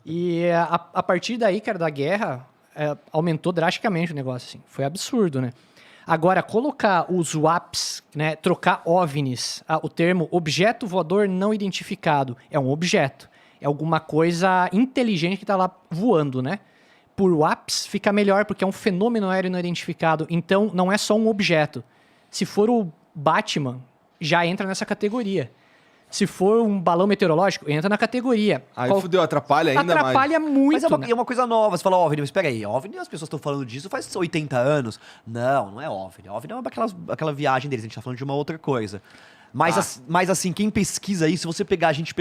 E a partir daí, cara, da guerra, aumentou drasticamente o negócio, assim. Foi absurdo, né? Agora, colocar os WAPs, né, trocar OVNIs, o termo objeto voador não identificado, é um objeto. É alguma coisa inteligente que está lá voando, né? Por WAPs fica melhor, porque é um fenômeno aéreo não identificado. Então, não é só um objeto. Se for o Batman, já entra nessa categoria. Se for um balão meteorológico, entra na categoria. Aí fudeu, atrapalha ainda mais. Atrapalha muito. Mas é uma coisa nova. Você fala OVNI, mas peraí, OVNI, as pessoas estão falando disso faz 80 anos. Não é OVNI. OVNI é aquela viagem deles, a gente tá falando de uma outra coisa. Mas assim, quem pesquisa isso, se você pegar, a gente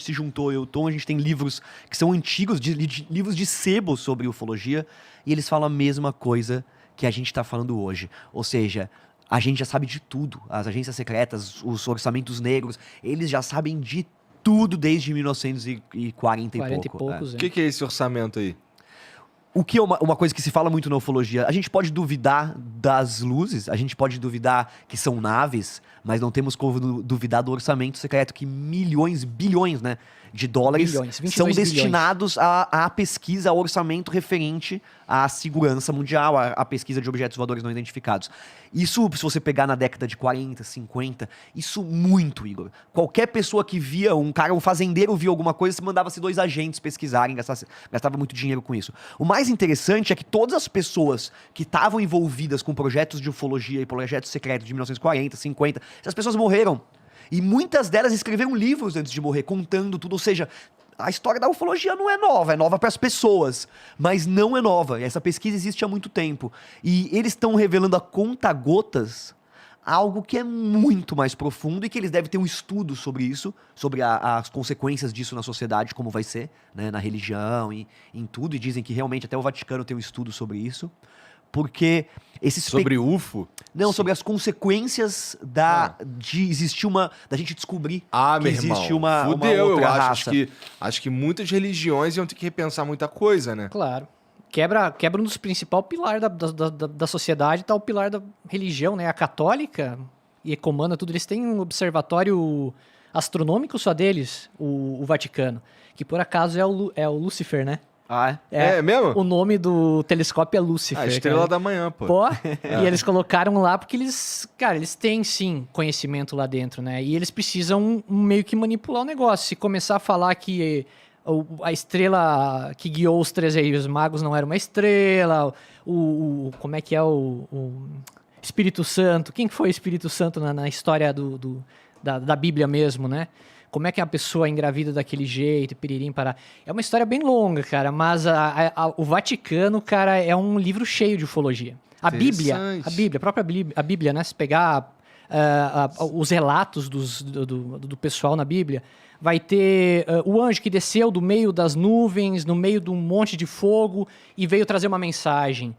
se juntou, eu e o Tom, a gente tem livros que são antigos, livros de sebo sobre ufologia, e eles falam a mesma coisa que a gente tá falando hoje. Ou seja, a gente já sabe de tudo. As agências secretas, os orçamentos negros, eles já sabem de tudo desde 1940 e poucos. O que é esse orçamento aí? O que é uma coisa que se fala muito na ufologia? A gente pode duvidar das luzes, a gente pode duvidar que são naves, mas não temos como duvidar do orçamento secreto, que milhões, bilhões, né, de dólares são destinados à pesquisa, ao orçamento referente à segurança mundial, à pesquisa de objetos voadores não identificados. Isso, se você pegar na década de 40, 50, isso muito, Igor. Qualquer pessoa que via um fazendeiro via alguma coisa, se mandava-se 2 agentes pesquisarem, gastava muito dinheiro com isso. O mais interessante é que todas as pessoas que estavam envolvidas com projetos de ufologia e projetos secretos de 1940, 50, essas pessoas morreram. E muitas delas escreveram livros antes de morrer, contando tudo. Ou seja, a história da ufologia não é nova para as pessoas, mas não é nova. Essa pesquisa existe há muito tempo. E eles estão revelando a conta-gotas algo que é muito mais profundo e que eles devem ter um estudo sobre isso, sobre as consequências disso na sociedade, como vai ser, né, na religião e em tudo. E dizem que realmente até o Vaticano tem um estudo sobre isso. Porque sobre UFO? Não, sobre as consequências de existir da gente descobrir que existe uma outra raça. Acho que muitas religiões iam ter que repensar muita coisa, né? Claro. Quebra um dos principais pilares da sociedade, tá o pilar da religião, né? A católica, e comanda tudo, eles têm um observatório astronômico só deles, o Vaticano, que por acaso é o Lúcifer, né? Ah, é? É mesmo? O nome do telescópio é Lúcifer. A estrela da manhã, pô. E eles colocaram lá porque eles têm sim conhecimento lá dentro, né? E eles precisam meio que manipular o negócio. Se começar a falar que a estrela que guiou os 3 Reis Magos não era uma estrela, como é que é o Espírito Santo? Quem que foi o Espírito Santo na história da Bíblia mesmo, né? Como é que a pessoa engravida daquele jeito, piririm, pará. É uma história bem longa, cara, mas o Vaticano, cara, é um livro cheio de ufologia. A Bíblia, a própria Bíblia, né? Se pegar os relatos do pessoal na Bíblia, vai ter o anjo que desceu do meio das nuvens, no meio de um monte de fogo e veio trazer uma mensagem.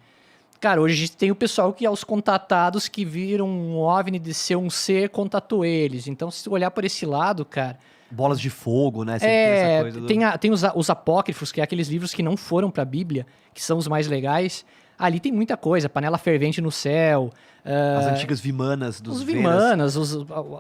Cara, hoje a gente tem o pessoal que é os contatados que viram um OVNI, desceu um ser, contatou eles. Então, se olhar por esse lado, cara... Bolas de fogo, né? Sempre tem essa coisa tem os apócrifos, que é aqueles livros que não foram pra Bíblia, que são os mais legais. Ali tem muita coisa, panela fervente no céu... as antigas vimanas dos Os vimanas,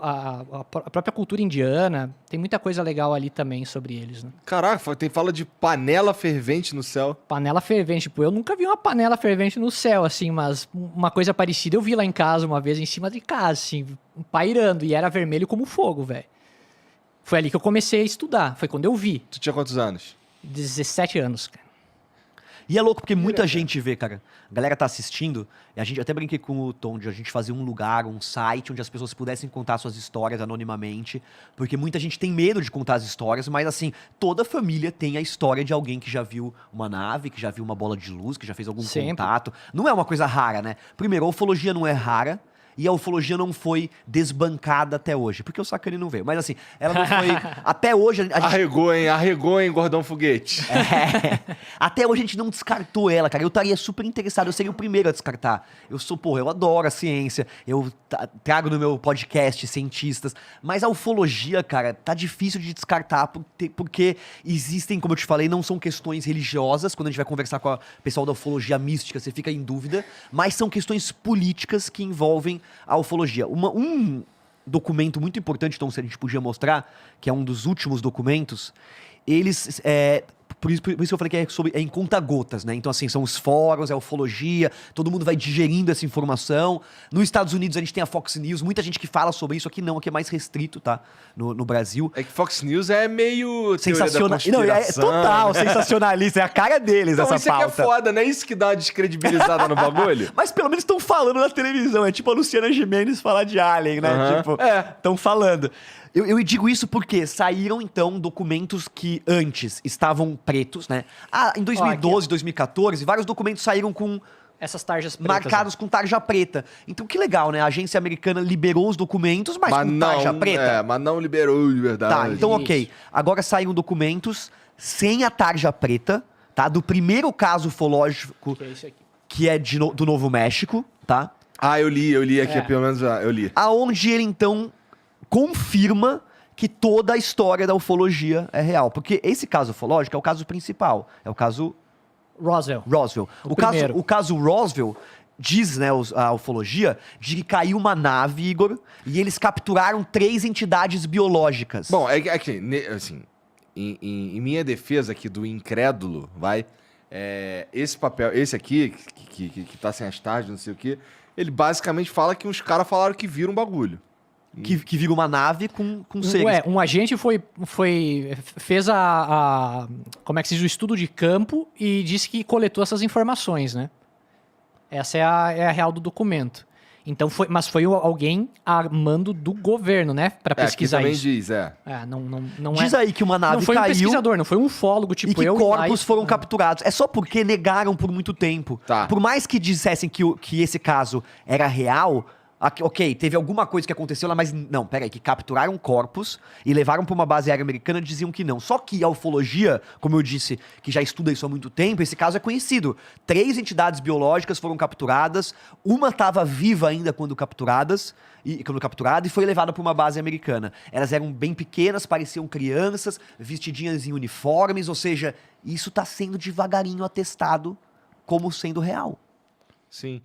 a própria cultura indiana. Tem muita coisa legal ali também sobre eles, né? Caraca, fala de panela fervente no céu. Panela fervente, tipo, eu nunca vi uma panela fervente no céu, assim, mas uma coisa parecida eu vi lá em casa uma vez, em cima de casa, assim, pairando, e era vermelho como fogo, velho. Foi ali que eu comecei a estudar, foi quando eu vi. Tu tinha quantos anos? 17 anos, cara. E é louco porque muita gente vê, cara. A galera tá assistindo, e a gente até brinquei com o Tom de a gente fazer um lugar, um site onde as pessoas pudessem contar suas histórias anonimamente, porque muita gente tem medo de contar as histórias, mas assim, toda família tem a história de alguém que já viu uma nave, que já viu uma bola de luz, que já fez algum contato. Não é uma coisa rara, né? Primeiro, a ufologia não é rara, e a ufologia não foi desbancada até hoje. Porque o Sacani não veio. Mas assim, ela não foi... Até hoje... Arregou, hein, Gordão Foguete. Até hoje a gente não descartou ela, cara. Eu estaria super interessado, eu seria o primeiro a descartar. Eu adoro a ciência, eu trago no meu podcast cientistas. Mas a ufologia, cara, tá difícil de descartar, porque existem, como eu te falei, não são questões religiosas. Quando a gente vai conversar com o pessoal da ufologia mística, você fica em dúvida. Mas são questões políticas que envolvem a ufologia. documento muito importante, então, se a gente podia mostrar, que é um dos últimos documentos, eles... Por isso que eu falei que é em conta-gotas, né? Então, assim, são os fóruns, é a ufologia, todo mundo vai digerindo essa informação. Nos Estados Unidos a gente tem a Fox News, muita gente que fala sobre isso, aqui não, aqui é mais restrito, tá? No Brasil. É que Fox News é meio Sensacional. Não, é total, sensacionalista, é a cara deles então, essa isso pauta. Isso aqui é foda, não é isso que dá uma descredibilizada no bagulho? Mas pelo menos estão falando na televisão, é tipo a Luciana Gimenez falar de Alien, né? Tipo, estão falando. Eu digo isso porque saíram, então, documentos que antes estavam pretos, né? Em 2012, 2014, vários documentos saíram com... Essas tarjas pretas. Marcados com tarja preta. Então, que legal, né? A agência americana liberou os documentos, mas com tarja preta. Mas não liberou de verdade. Tá, então ok. Agora saíram documentos sem a tarja preta, tá? Do primeiro caso ufológico, Que é esse aqui. que é do Novo México, tá? Eu li aqui, pelo menos eu li. Aonde ele, então, confirma que toda a história da ufologia é real. Porque esse caso ufológico é o caso principal. É o caso Roswell. O caso Roswell diz, né, a ufologia, de que caiu uma nave, Igor, e eles capturaram 3 entidades biológicas. Bom, é que, assim, em minha defesa aqui do incrédulo, esse papel, esse aqui, que tá sem as tarjas, não sei o quê, ele basicamente fala que os caras falaram que viram um bagulho. Que vira uma nave com seres. Um agente fez como é que se diz, o estudo de campo e disse que coletou essas informações, né? Essa é a real do documento. Então mas foi alguém a mando do governo, né? Pra pesquisar também isso. diz, Não diz aí que uma nave não foi caiu. Um pesquisador, não foi um ufólogo, tipo e que eu. corpos foram capturados. É só porque negaram por muito tempo. Tá. Por mais que dissessem que esse caso era real, ok, teve alguma coisa que aconteceu lá, mas não, peraí, que capturaram corpos e levaram para uma base aérea americana, diziam que não. Só que a ufologia, como eu disse, que já estuda isso há muito tempo, esse caso é conhecido. 3 entidades biológicas foram capturadas, uma estava viva ainda quando capturada e foi levada para uma base americana. Elas eram bem pequenas, pareciam crianças, vestidinhas em uniformes, ou seja, isso está sendo devagarinho atestado como sendo real. Sim.